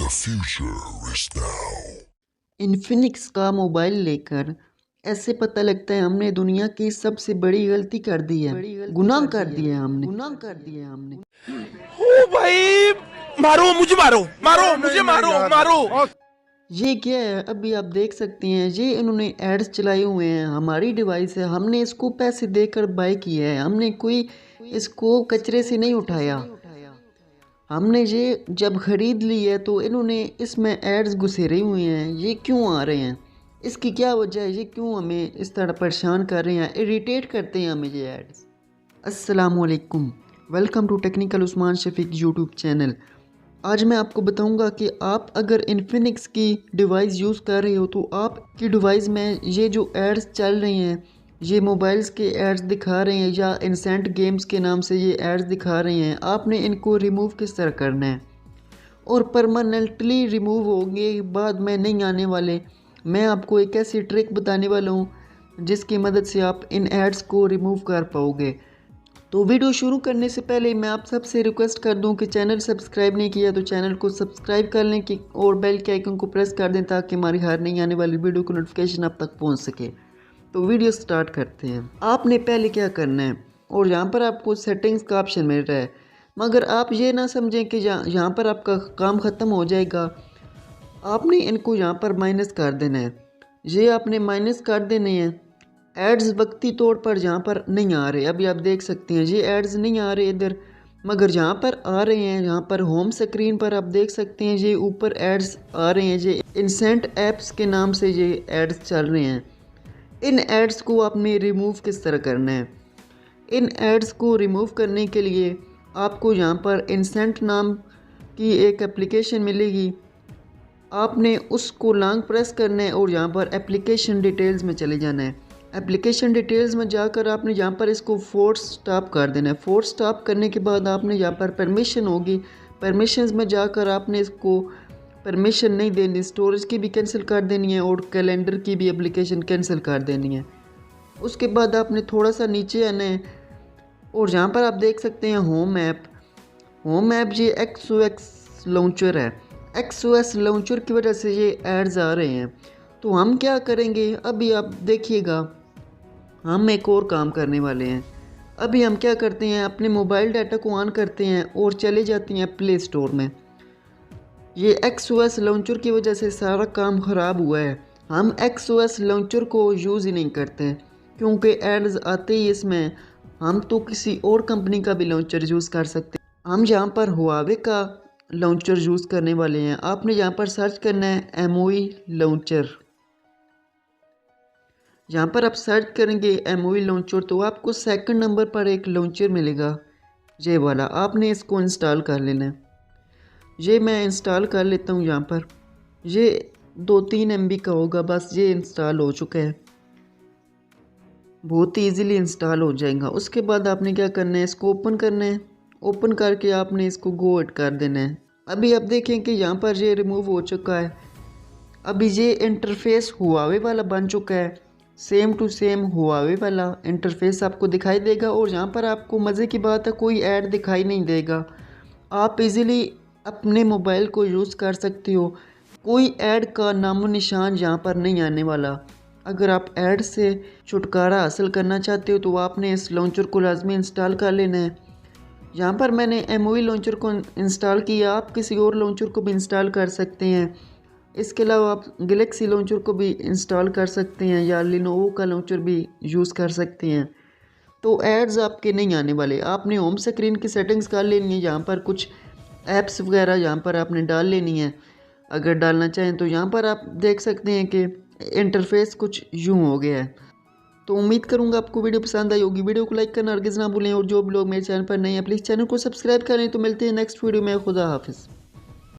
The future is now. Infinix का mobile लेकर ऐसे पता लगता है हमने दुनिया की सबसे बड़ी गलती कर दी है, गुनाह कर दिया हमने। ओ भाई, मारो मुझे, मारो मुझे, मारो। ये क्या है? अभी आप देख सकते हैं, ये इन्होंने एड्स चलाए हुए हैं। हमारी डिवाइस है, हमने इसको पैसे देकर बाय किया है, हमने कोई इसको कचरे से नहीं उठाया। हमने ये जब ख़रीद ली है तो इन्होंने इसमें एड्स घुसेरे हुए हैं। ये क्यों आ रहे हैं? इसकी क्या वजह है? ये क्यों हमें इस तरह परेशान कर रहे हैं, इरिटेट करते हैं हमें ये एड्स। अस्सलामुअलैकुम, welcome to technical Usman Shafiq YouTube channel. आज मैं आपको बताऊंगा कि आप अगर इन्फिनिक्स की डिवाइस यूज़ कर रहे हो तो आपकी डिवाइस में ये जो एड्स चल रहे हैं, ये मोबाइल्स के एड्स दिखा रहे हैं या इंसेंट गेम्स के नाम से ये एड्स दिखा रहे हैं, आपने इनको रिमूव किस तरह करना है और परमानेंटली रिमूव होंगे, बाद में नहीं आने वाले। मैं आपको एक ऐसी ट्रिक बताने वाला हूँ जिसकी मदद से आप इन एड्स को रिमूव कर पाओगे। तो वीडियो शुरू करने से पहले मैं आप सबसे रिक्वेस्ट कर दूं कि चैनल सब्सक्राइब नहीं किया तो चैनल को सब्सक्राइब कर लें कि और बेल के आइकन को प्रेस कर दें ताकि हमारी हर नई आने वाली वीडियो की नोटिफिकेशन आप तक पहुंच सके। तो वीडियो स्टार्ट करते हैं। आपने पहले क्या करना है, और यहाँ पर आपको सेटिंग्स का ऑप्शन मिल रहा है, मगर आप ये ना समझें कि यहाँ पर आपका काम ख़त्म हो जाएगा। आपने इनको यहाँ पर माइनस कर देना है। ये आपने माइनस कर देने हैं। एड्स वक्ती तौर पर यहाँ पर नहीं आ रहे, अभी आप देख सकते हैं ये एड्स नहीं आ रहे इधर, मगर जहाँ पर आ रहे हैं, यहाँ पर होम स्क्रीन पर आप देख सकते हैं ये ऊपर एड्स आ रहे हैं। ये इंसेंट ऐप्स के नाम से ये एड्स चल रहे हैं। इन एड्स को आपने रिमूव किस तरह करना है? इन एड्स को रिमूव करने के लिए आपको यहाँ पर इंसेंट नाम की एक एप्लीकेशन मिलेगी। आपने उसको लॉन्ग प्रेस करना है और यहाँ पर एप्लीकेशन डिटेल्स में चले जाना है। एप्लीकेशन डिटेल्स में जाकर आपने यहाँ पर इसको फोर्स स्टॉप कर देना है। फोर्स स्टॉप करने के बाद आपने यहाँ पर परमिशन होगी, परमिशंस में जाकर आपने इसको परमिशन नहीं देनी, स्टोरेज की भी कैंसिल कर देनी है और कैलेंडर की भी एप्लीकेशन कैंसिल कर देनी है। उसके बाद आपने थोड़ा सा नीचे आना है और यहाँ पर आप देख सकते हैं होम ऐप। होम ऐप ये XOS लॉन्चर है। XOS लॉन्चर की वजह से ये एड्स आ रहे हैं। तो हम क्या करेंगे, अभी आप देखिएगा, हम एक और काम करने वाले हैं। अभी हम क्या करते हैं, अपने मोबाइल डाटा को ऑन करते हैं और चले जाते हैं प्ले स्टोर में। ये XOS लॉन्चर की वजह से सारा काम ख़राब हुआ है। हम XOS लॉन्चर को यूज़ ही नहीं करते क्योंकि एड्स आते ही इसमें। हम तो किसी और कंपनी का भी लॉन्चर यूज़ कर सकते हैं। हम यहाँ पर हुआवे का लॉन्चर यूज़ करने वाले हैं। आपने यहाँ पर सर्च करना है MOE लॉन्चर। यहाँ पर आप सर्च करेंगे MOE लॉन्चर तो आपको सेकंड नंबर पर एक लॉन्चर मिलेगा, ये वाला। आपने इसको इंस्टॉल कर लेना है। ये मैं इंस्टॉल कर लेता हूँ। यहाँ पर ये 2-3 MB का होगा, बस ये इंस्टॉल हो चुका है, बहुत ही ईजीली इंस्टॉल हो जाएगा। उसके बाद आपने क्या करना है, इसको ओपन करना है। ओपन करके आपने इसको गो एड कर देना है। अभी आप देखें कि यहाँ पर ये रिमूव हो चुका है। अभी ये इंटरफेस हुआवे वाला बन चुका है, सेम टू सेम हुआवे वाला इंटरफेस आपको दिखाई देगा। और यहाँ पर आपको मज़े की बात है, कोई ऐड दिखाई नहीं देगा। आप इजीली अपने मोबाइल को यूज़ कर सकते हो, कोई ऐड का नामो निशान यहाँ पर नहीं आने वाला। अगर आप ऐड से छुटकारा हासिल करना चाहते हो तो आपने इस लॉन्चर को लाजमी इंस्टॉल कर लेना है। यहाँ पर मैंने MOE लॉन्चर को इंस्टॉल किया, आप किसी और लॉन्चर को भी इंस्टॉल कर सकते हैं। इसके अलावा आप गैलेक्सी लॉन्चर को भी इंस्टॉल कर सकते हैं या लिनोवो का लॉन्चर भी यूज़ कर सकते हैं। तो एड्स आपके नहीं आने वाले। आपने होम स्क्रीन की सेटिंग्स कर लेनी है, यहाँ पर कुछ ऐप्स वगैरह यहाँ पर आपने डाल लेनी है अगर डालना चाहें। तो यहाँ पर आप देख सकते हैं कि इंटरफेस कुछ यूँ हो गया है। तो उम्मीद करूँगा आपको वीडियो पसंद आई होगी। वीडियो को लाइक करना हरगिज़ ना भूलें और जो भी लोग मेरे चैनल पर नए हैं प्लीज़ चैनल को सब्सक्राइब करें। तो मिलते हैं नेक्स्ट वीडियो में। खुदा हाफिज़।